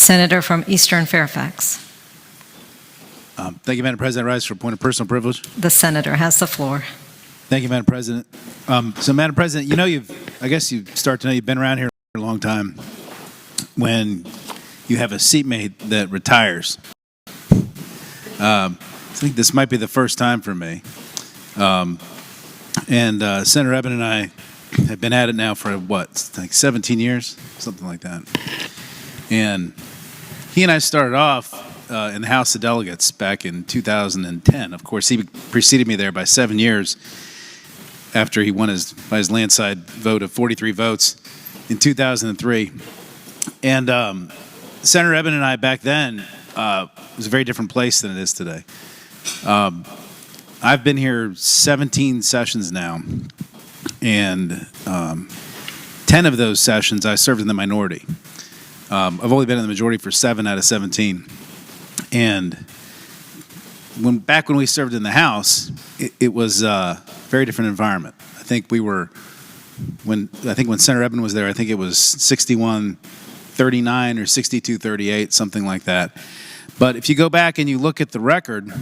Senator from Eastern Fairfax. Thank you, Madam President. I rise for a point of personal privilege. The senator has the floor. Thank you, Madam President. So, Madam President, I guess you start to know you've been around here for a long time when you have a seatmate that retires. I think this might be the first time for me. Senator Ebbin and I have been at it now for, like 17 years? Something like that. And he and I started off in the House of Delegates back in 2010. Of course, he preceded me there by 7 years after he won by his landslide vote of 43 votes in 2003. And Senator Ebbin and I back then, it was a very different place than it is today. I've been here 17 sessions now, and 10 of those sessions I served in the minority. I've only been in the majority for 7 out of 17. And back when we served in the House, it was a very different environment. I think when Senator Ebbin was there, I think it was 61-39 or 62-38, something like that. But if you go back and you look at the record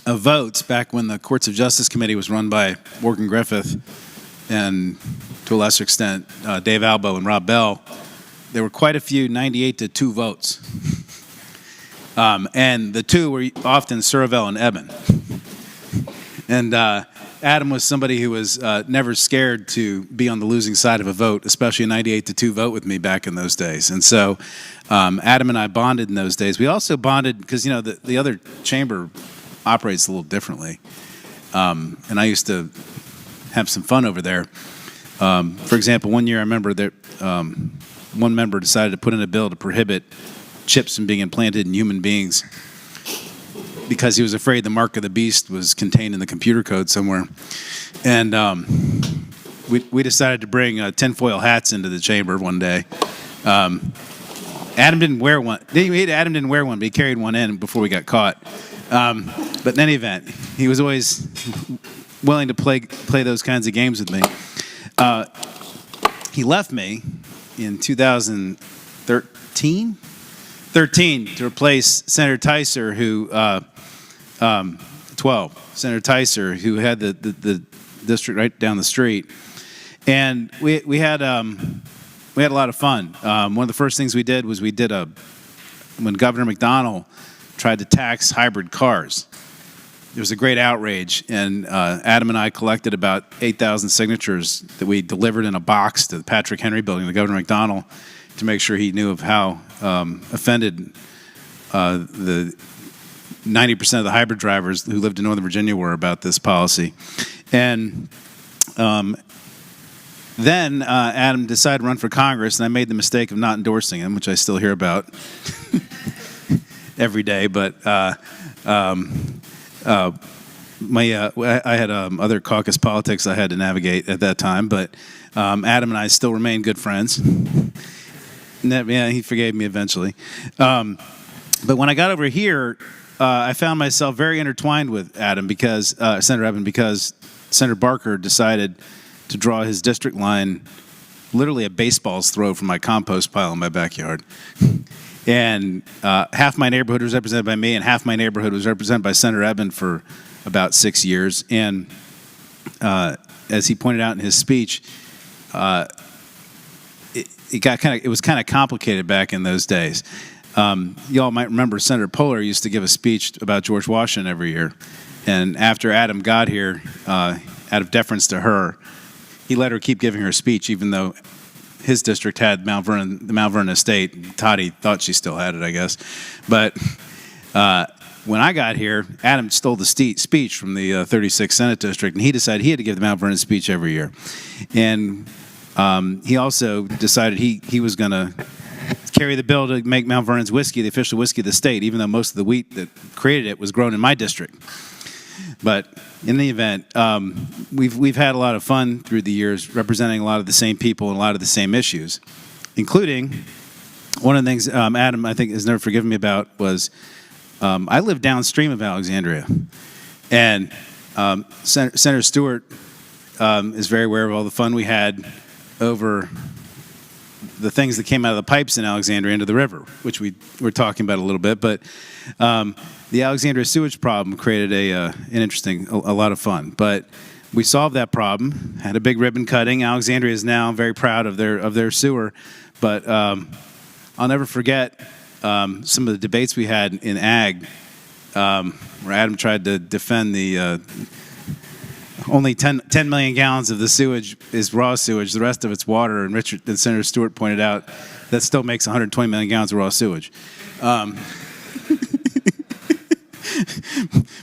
of votes back when the Courts of Justice Committee was run by Morgan Griffith and, to a lesser extent, Dave Albo and Rob Bell, there were quite a few 98-2 votes. And the two were often Surovell and Ebbin. And Adam was somebody who was never scared to be on the losing side of a vote, especially a 98-2 vote with me back in those days. And so Adam and I bonded in those days. We also bonded because, the other chamber operates a little differently. And I used to have some fun over there. For example, one year I remember that one member decided to put in a bill to prohibit chips from being implanted in human beings because he was afraid the mark of the beast was contained in the computer code somewhere. And we decided to bring tinfoil hats into the chamber one day. Adam didn't wear one. Adam didn't wear one, but he carried one in before we got caught. But in any event, he was always willing to play those kinds of games with me. He left me in 2013 to replace Senator Ticer, Senator Ticer, who had the district right down the street, and we had a lot of fun. One of the first things we did was when Governor McDonnell tried to tax hybrid cars. There was a great outrage, and Adam and I collected about 8,000 signatures that we delivered in a box to the Patrick Henry Building to Governor McDonnell to make sure he knew of how offended the 90% of the hybrid drivers who lived in Northern Virginia were about this policy. And then Adam decided to run for Congress, and I made the mistake of not endorsing him, which I still hear about every day. But I had other caucus politics I had to navigate at that time. But Adam and I still remain good friends. Yeah, he forgave me eventually. But when I got over here, I found myself very intertwined with Adam Senator Ebbin, because Senator Barker decided to draw his district line literally a baseball's throw from my compost pile in my backyard. And half my neighborhood was represented by me, and half my neighborhood was represented by Senator Ebbin for about 6 years. And as he pointed out in his speech, it was kind of complicated back in those days. You all might remember Senator Poehler used to give a speech about George Washington every year. And after Adam got here, out of deference to her, he let her keep giving her speech, even though his district had the Mount Vernon estate. Toddy thought she still had it, I guess. But when I got here, Adam stole the speech from the 36th Senate District, and he decided he had to give the Mount Vernon speech every year. And he also decided he was going to carry the bill to make Mount Vernon's whiskey the official whiskey of the state, even though most of the wheat that created it was grown in my district. But in the event, we've had a lot of fun through the years representing a lot of the same people and a lot of the same issues, including one of the things Adam, I think, has never forgiven me about was I live downstream of Alexandria. And Senator Stewart is very aware of all the fun we had over the things that came out of the pipes in Alexandria into the river, which we were talking about a little bit. But the Alexandria sewage problem created a lot of fun. But we solved that problem, had a big ribbon cutting. Alexandria is now very proud of their sewer. But I'll never forget some of the debates we had in Ag, where Adam tried to defend the only 10 million gallons of the sewage is raw sewage. The rest of it's water. And Senator Stewart pointed out that still makes 120 million gallons of raw sewage.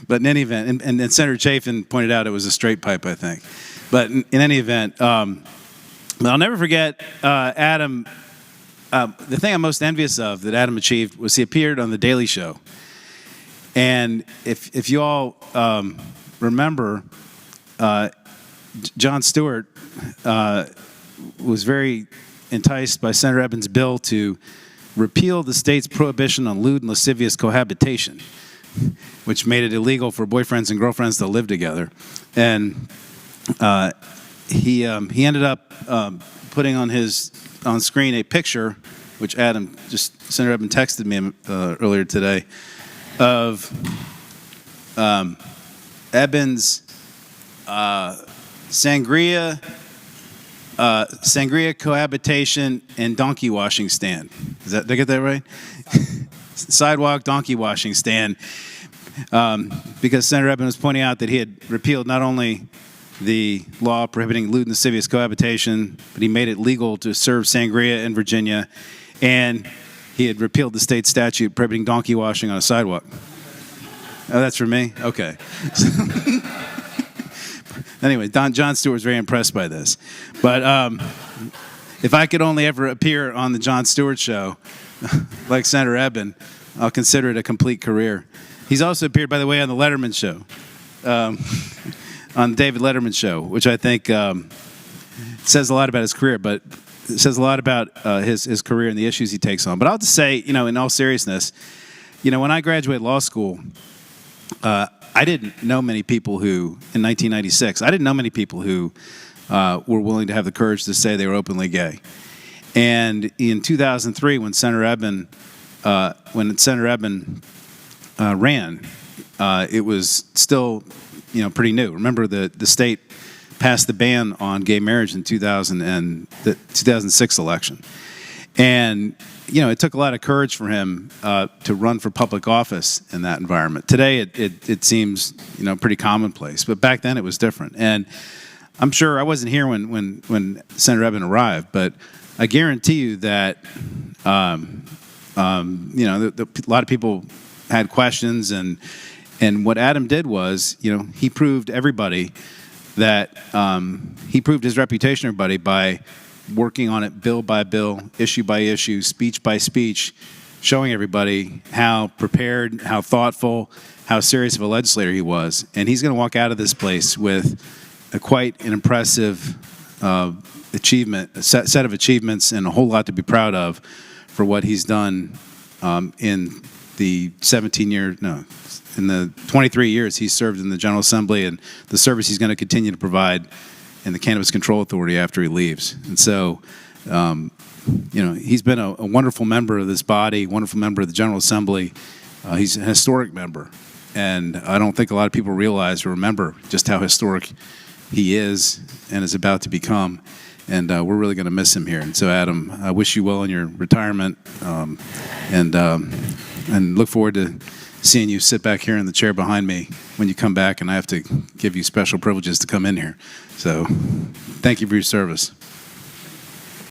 But in any event, and Senator Chafin pointed out it was a straight pipe, I think. But in any event, I'll never forget Adam. The thing I'm most envious of that Adam achieved was he appeared on The Daily Show. And if you all remember, Jon Stewart was very enticed by Senator Ebbin's bill to repeal the state's prohibition on lewd and lascivious cohabitation, which made it illegal for boyfriends and girlfriends to live together. And he ended up putting on screen a picture, which Senator Ebbin texted me earlier today, of Ebbin's sangria cohabitation and donkey washing stand. Did I get that right? Sidewalk donkey washing stand. Because Senator Ebbin was pointing out that he had repealed not only the law prohibiting lewd and lascivious cohabitation, but he made it legal to serve sangria in Virginia, and he had repealed the state statute prohibiting donkey washing on a sidewalk. Oh, that's for me? Okay. Anyway, Jon Stewart was very impressed by this. But if I could only ever appear on the Jon Stewart show, like Senator Ebbin, I'll consider it a complete career. He's also appeared, by the way, on the Letterman show, on David Letterman's show, which I think says a lot about his career, but it says a lot about his career and the issues he takes on. But I'll just say, in all seriousness, when I graduated law school, I didn't know many people who, in 1996, I didn't know many people who were willing to have the courage to say they were openly gay. And in 2003, when Senator Ebbin ran, it was still, pretty new. Remember, the state passed the ban on gay marriage in the 2006 election. And, it took a lot of courage for him to run for public office in that environment. Today, it seems, pretty commonplace. But back then, it was different. And I'm sure I wasn't here when Senator Ebbin arrived, but I guarantee you that, a lot of people had questions. And what Adam did was, he proved everybody that he proved his reputation to everybody by working on it bill by bill, issue by issue, speech by speech, showing everybody how prepared, how thoughtful, how serious of a legislator he was. And he's going to walk out of this place with quite an impressive set of achievements and a whole lot to be proud of for what he's done in the 23 years he's served in the General Assembly and the service he's going to continue to provide in the Cannabis Control Authority after he leaves. And so, he's been a wonderful member of this body, wonderful member of the General Assembly. He's a historic member. And I don't think a lot of people realize or remember just how historic he is and is about to become. And we're really going to miss him here. And so, Adam, I wish you well in your retirement, and look forward to seeing you sit back here in the chair behind me when you come back, and I have to give you special privileges to come in here. So thank you for your service.